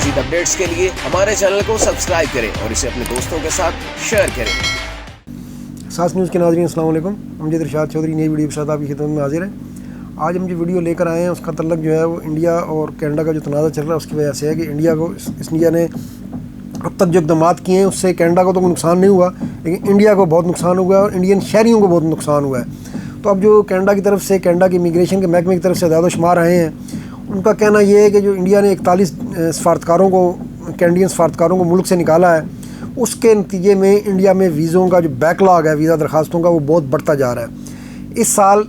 مزید اپڈیٹس کے لیے ہمارے چینل کو سبسکرائب کریں اور اسے اپنے دوستوں کے ساتھ شیئر کریں۔ ساس نیوز کے ناظرین السلام علیکم، امجد ارشاد چودھری نئی ویڈیو کے ساتھ آپ کی خدمت میں حاضر ہیں۔ آج ہم جو ویڈیو لے کر آئے ہیں اس کا تعلق جو ہے وہ انڈیا اور کینیڈا کا جو تنازع چل رہا ہے اس کی وجہ سے ہے کہ انڈیا نے اب تک جو اقدامات کیے ہیں اس سے کینیڈا کو تو کوئی نقصان نہیں ہوا، لیکن انڈیا کو بہت نقصان ہوا ہے اور انڈین شہریوں کو بہت نقصان ہوا ہے۔ تو اب جو کینیڈا کی طرف سے کینیڈا کی امیگریشن کے محکمے کی طرف سے اعداد و شمار آئے ہیں، ان کا کہنا یہ ہے کہ جو انڈیا نے 41 کینیڈین سفارتکاروں کو ملک سے نکالا ہے، اس کے نتیجے میں انڈیا میں ویزوں کا جو بیک لاگ ہے ویزا درخواستوں کا وہ بہت بڑھتا جا رہا ہے۔ اس سال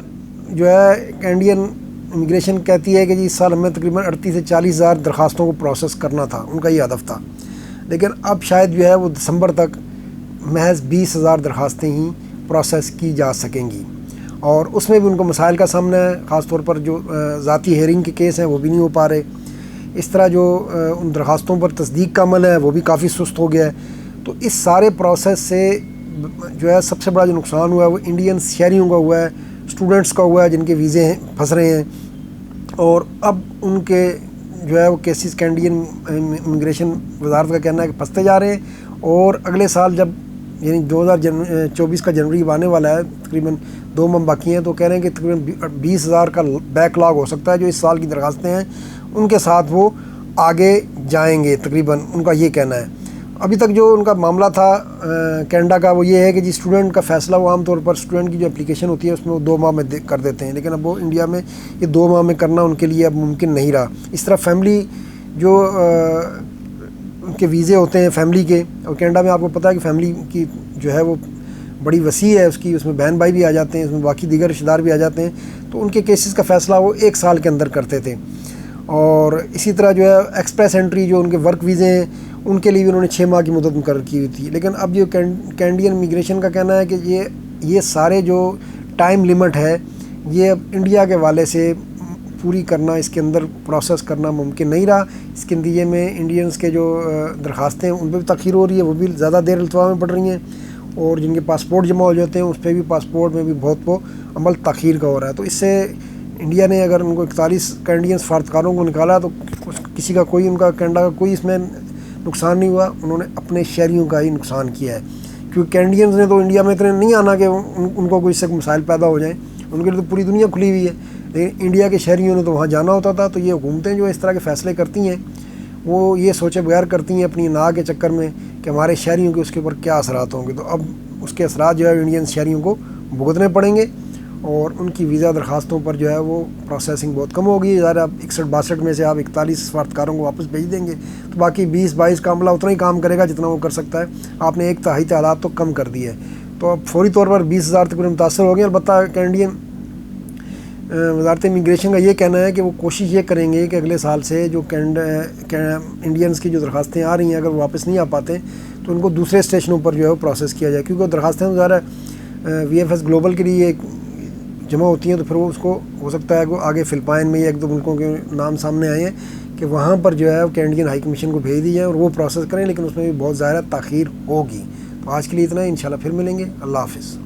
جو ہے کینیڈین امیگریشن کہتی ہے کہ جی اس سال ہمیں تقریباً 38 سے 40 ہزار درخواستوں کو پروسیس کرنا تھا، ان کا یہ ہدف تھا، لیکن اب شاید جو ہے وہ دسمبر تک محض 20 ہزار درخواستیں ہی پروسیس کی جا سکیں گی، اور اس میں بھی ان کو مسائل کا سامنا ہے، خاص طور پر جو ذاتی ہیئرنگ کے کیس ہیں وہ بھی نہیں ہو پا رہے۔ اس طرح جو ان درخواستوں پر تصدیق کا عمل ہے وہ بھی کافی سست ہو گیا ہے۔ تو اس سارے پروسیس سے جو ہے سب سے بڑا جو نقصان ہوا ہے وہ انڈین شہریوں کا ہوا ہے، اسٹوڈنٹس کا ہوا ہے جن کے ویزے پھنس رہے ہیں، اور اب ان کے جو ہے وہ کیسز کینیڈین امیگریشن وزارت کا کہنا ہے کہ پھنستے جا رہے ہیں، اور اگلے سال جب یعنی 2024 کا جنوری آنے والا ہے، تقریباً 2 ماہ باقی ہیں، تو کہہ رہے ہیں کہ تقریباً 20 ہزار کا بیک لاگ ہو سکتا ہے جو اس سال کی درخواستیں ہیں ان کے ساتھ وہ آگے جائیں گے، تقریباً ان کا یہ کہنا ہے۔ ابھی تک جو ان کا معاملہ تھا کینیڈا کا وہ یہ ہے کہ جی اسٹوڈنٹ کا فیصلہ وہ عام طور پر اسٹوڈنٹ کی جو اپلیکیشن ہوتی ہے اس میں وہ 2 ماہ میں کر دیتے ہیں، لیکن اب وہ انڈیا میں یہ 2 ماہ میں کرنا ان کے لیے اب ممکن نہیں رہا۔ اس طرح فیملی جو ان کے ویزے ہوتے ہیں فیملی کے، اور کینیڈا میں آپ کو پتہ ہے کہ فیملی کی جو ہے وہ بڑی وسیع ہے، اس میں بہن بھائی بھی آ جاتے ہیں، اس میں باقی دیگر رشتہ دار بھی آ جاتے ہیں، تو ان کے کیسز کا فیصلہ وہ 1 سال کے اندر کرتے تھے۔ اور اسی طرح جو ہے ایکسپریس انٹری جو ان کے ورک ویزے ہیں ان کے لیے بھی انہوں نے 6 ماہ کی مدت مقرر کی ہوئی تھی، لیکن اب جو کینیڈین امیگریشن کا کہنا ہے کہ یہ سارے جو ٹائم لیمٹ ہے یہ اب انڈیا کے حوالے سے پوری کرنا، اس کے اندر پروسیس کرنا ممکن نہیں رہا۔ اس کے نتیجے میں انڈینز کے جو درخواستیں ہیں ان پہ بھی تاخیر ہو رہی ہے، وہ بھی زیادہ دیر التوا میں پڑ رہی ہیں، اور جن کے پاسپورٹ جمع ہو جاتے ہیں اس پہ بھی پاسپورٹ میں بھی بہت وہ عمل تاخیر کا ہو رہا ہے۔ تو اس سے انڈیا نے اگر ان کو 41 کینیڈین سفارتکاروں کو نکالا تو کسی کا کوئی ان کا کینیڈا کا کوئی اس میں نقصان نہیں ہوا، انہوں نے اپنے شہریوں کا ہی نقصان کیا ہے، کیونکہ کینیڈینز نے تو انڈیا میں اتنے نہیں آنا کہ ان کو کوئی اس سے مسائل پیدا ہو جائیں، ان کے لیے تو پوری دنیا کھلی ہوئی ہے، لیکن انڈیا کے شہریوں نے تو وہاں جانا ہوتا تھا۔ تو یہ حکومتیں جو اس طرح کے فیصلے کرتی ہیں وہ یہ سوچے بغیر کرتی ہیں اپنی نا کے چکر میں کہ ہمارے شہریوں کے اس کے اوپر کیا اثرات ہوں گے، تو اب اس کے اثرات جو ہے انڈین شہریوں کو بھگتنے پڑیں گے، اور ان کی ویزا درخواستوں پر جو ہے وہ پروسیسنگ بہت کم ہوگی۔ ظاہر آپ 61-62 میں سے آپ 41 سفارتکاروں کو واپس بھیج دیں گے تو باقی 20-22 کا عملہ اتنا ہی کام کرے گا جتنا وہ کر سکتا ہے، آپ نے 1/3 تعداد تو کم کر دی ہے، تو اب فوری طور پر 20 ہزار تقریباً متاثر ہو گئے۔ البتہ کینیڈین وزارت امیگریشن کا یہ کہنا ہے کہ وہ کوشش یہ کریں گے کہ اگلے سال سے جو انڈینز کی جو درخواستیں آ رہی ہیں اگر وہ واپس نہیں آ پاتے تو ان کو دوسرے اسٹیشنوں پر جو ہے وہ پروسیس کیا جائے، کیونکہ درخواستیں ظاہر VFS گلوبل کے لیے جمع ہوتی ہیں، تو پھر وہ اس کو ہو سکتا ہے کہ آگے فلپائن میں یا 1-2 ملکوں کے نام سامنے آئے ہیں کہ وہاں پر جو ہے کینیڈین ہائی کمیشن کو بھیج دی جائیں اور وہ پروسیس کریں، لیکن اس میں بھی بہت زیادہ تاخیر ہوگی۔ تو آج کے لیے اتنا ہی، انشاءاللہ پھر ملیں گے، اللہ حافظ۔